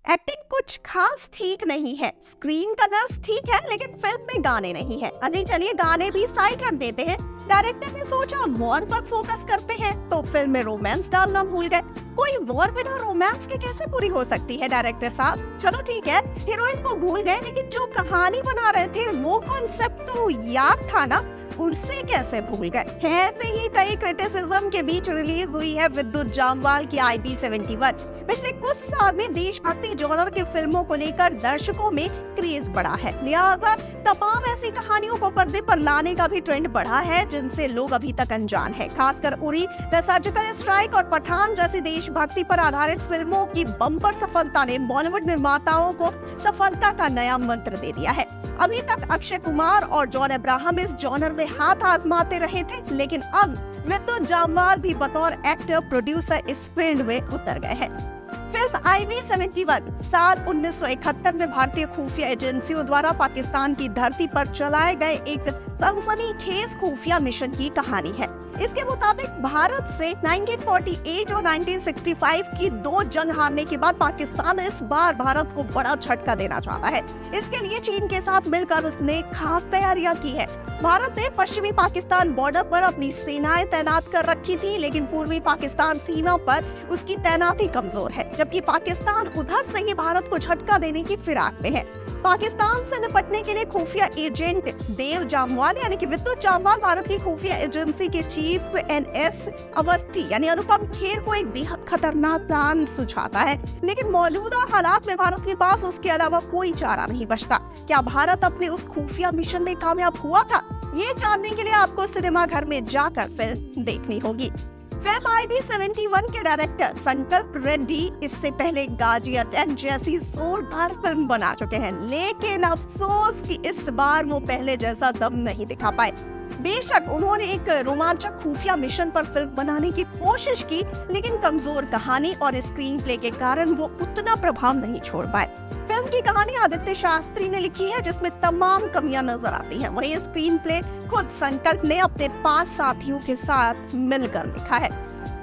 Acting कुछ खास ठीक नहीं है, स्क्रीन कलर्स ठीक है, लेकिन फिल्म में गाने नहीं है। अजी चलिए गाने भी साइड रख देते हैं। डायरेक्टर ने सोचा वॉर पर फोकस करते हैं, तो फिल्म में रोमांस डालना भूल गए। कोई वॉर बिना रोमांस के कैसे पूरी हो सकती है डायरेक्टर साहब? चलो ठीक है, हीरोइन को भूल गए, लेकिन जो कहानी बना रहे थे वो कॉन्सेप्ट तो याद था ना, उनसे कैसे भूल गए? ऐसे ही कई क्रिटिसिज्म के बीच रिलीज हुई है विद्युत जामवाल की IB-71। पिछले कुछ साल में देशभक्ति जॉनर की फिल्मों को लेकर दर्शकों में क्रेज बढ़ा है, लिहाजा तमाम ऐसी कहानियों को पर्दे पर लाने का भी ट्रेंड बढ़ा है जिनसे लोग अभी तक अनजान है। खासकर उरी, द सर्जिकल स्ट्राइक और पठान जैसी देशभक्ति पर आधारित फिल्मों की बम्पर सफलता ने बॉलीवुड निर्माताओं को सफलता का नया मंत्र दे दिया है। अभी तक अक्षय कुमार और जॉन अब्राहम इस जॉनर में हाथ आजमाते रहे थे, लेकिन अब विद्युत जामवाल भी बतौर एक्टर प्रोड्यूसर इस फील्ड में उतर गए हैं। फिल्म IB-71 साल 1971 में भारतीय खुफिया एजेंसियों द्वारा पाकिस्तान की धरती पर चलाए गए एक सनसनीखेज खुफिया मिशन की कहानी है। इसके मुताबिक भारत से 1948 और 1965 की 2 जंग हारने के बाद पाकिस्तान इस बार भारत को बड़ा झटका देना चाहता है। इसके लिए चीन के साथ मिलकर उसने खास तैयारियां की है। भारत ने पश्चिमी पाकिस्तान बॉर्डर पर अपनी सेनाएं तैनात कर रखी थी, लेकिन पूर्वी पाकिस्तान सीमा पर उसकी तैनाती कमजोर है, जबकि पाकिस्तान उधर से ही भारत को झटका देने की फिराक में है। पाकिस्तान से निपटने के लिए खुफिया एजेंट देव जामवाल यानी कि विद्युत जामवाल भारत की खुफिया एजेंसी के चीफ NS अवस्थी यानी अनुपम खेर को एक बेहद खतरनाक प्लान सुझाता है, लेकिन मौजूदा हालात में भारत के पास उसके अलावा कोई चारा नहीं बचता। क्या भारत अपने उस खुफिया मिशन में कामयाब हुआ था? ये जानने के लिए आपको सिनेमा घर में जाकर फिल्म देखनी होगी। फिल्म IB-71 के डायरेक्टर संकल्प रेड्डी इससे पहले गाजी अटैक जैसी जोरदार फिल्म बना चुके हैं, लेकिन अफसोस कि इस बार वो पहले जैसा दम नहीं दिखा पाए। बेशक उन्होंने एक रोमांचक खुफिया मिशन पर फिल्म बनाने की कोशिश की, लेकिन कमजोर कहानी और स्क्रीन प्ले के कारण वो उतना प्रभाव नहीं छोड़ पाए। फिल्म की कहानी आदित्य शास्त्री ने लिखी है, जिसमें तमाम कमियां नजर आती हैं। वहीं स्क्रीन प्ले खुद संकल्प ने अपने 5 साथियों के साथ मिलकर लिखा है।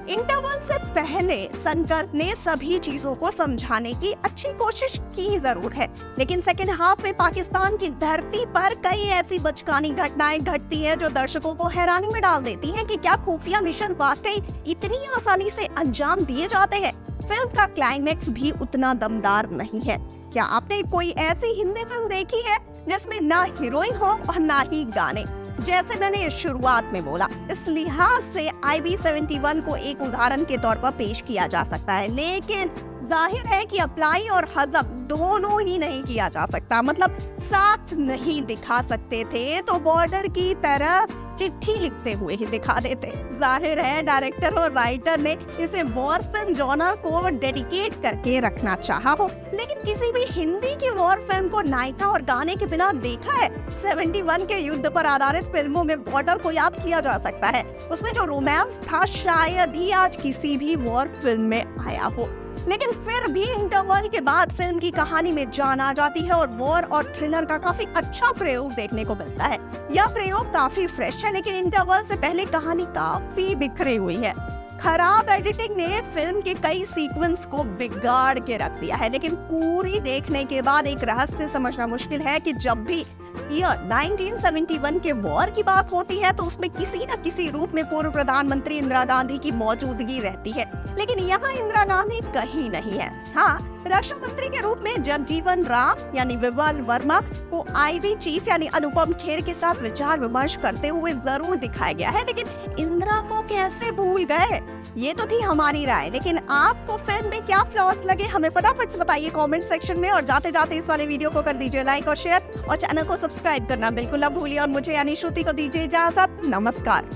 इंटरवल से पहले संकल्प ने सभी चीजों को समझाने की अच्छी कोशिश की जरूर है, लेकिन सेकेंड हाफ में पाकिस्तान की धरती पर कई ऐसी बचकानी घटनाएं घटती हैं जो दर्शकों को हैरानी में डाल देती हैं कि क्या खुफिया मिशन वाकई इतनी आसानी से अंजाम दिए जाते हैं। फिल्म का क्लाइमैक्स भी उतना दमदार नहीं है। क्या आपने कोई ऐसी हिंदी फिल्म देखी है जिसमें ना हीरोइन हो और ना ही गाने? जैसे मैंने शुरुआत में बोला, इस लिहाज से IB-71 को एक उदाहरण के तौर पर पेश किया जा सकता है, लेकिन जाहिर है कि अप्लाई और हज़म दोनों ही नहीं किया जा सकता। मतलब साथ नहीं दिखा सकते थे तो बॉर्डर की तरह चिट्ठी लिखते हुए ही दिखा देते। जाहिर है डायरेक्टर और राइटर ने इसे वॉर फिल्म जॉनर को डेडिकेट करके रखना चाहा हो, लेकिन किसी भी हिंदी की वॉर फिल्म को नायिका और गाने के बिना देखा है? 71 के युद्ध पर आधारित फिल्मों में बॉर्डर को याद किया जा सकता है। उसमें जो रोमांस था शायद ही आज किसी भी वॉर फिल्म में आया हो, लेकिन फिर भी इंटरवल के बाद फिल्म की कहानी में जान आ जाती है और वॉर और थ्रिलर का काफी अच्छा प्रयोग देखने को मिलता है। यह प्रयोग काफी फ्रेश है, लेकिन इंटरवल से पहले कहानी काफी बिखरी हुई है। खराब एडिटिंग ने फिल्म के कई सीक्वेंस को बिगाड़ के रख दिया है, लेकिन पूरी देखने के बाद एक रहस्य समझना मुश्किल है कि जब भी यह 1971 के वॉर की बात होती है तो उसमें किसी न किसी रूप में पूर्व प्रधानमंत्री इंदिरा गांधी की मौजूदगी रहती है, लेकिन यहाँ इंदिरा गांधी कहीं नहीं है। हाँ, रक्षा मंत्री के रूप में जगजीवन राम यानी विमल वर्मा को IB चीफ यानी अनुपम खेर के साथ विचार विमर्श करते हुए जरूर दिखाया गया है, लेकिन इंदिरा को कैसे भूल गए? ये तो थी हमारी राय, लेकिन आपको फिल्म में क्या फ्लॉज लगे हमें फटाफट से बताइए कमेंट सेक्शन में। और जाते जाते इस वाले वीडियो को कर दीजिए लाइक और शेयर, और चैनल को सब्सक्राइब करना बिल्कुल ना भूलिए। और मुझे यानी श्रुति को दीजिए इजाजत। नमस्कार।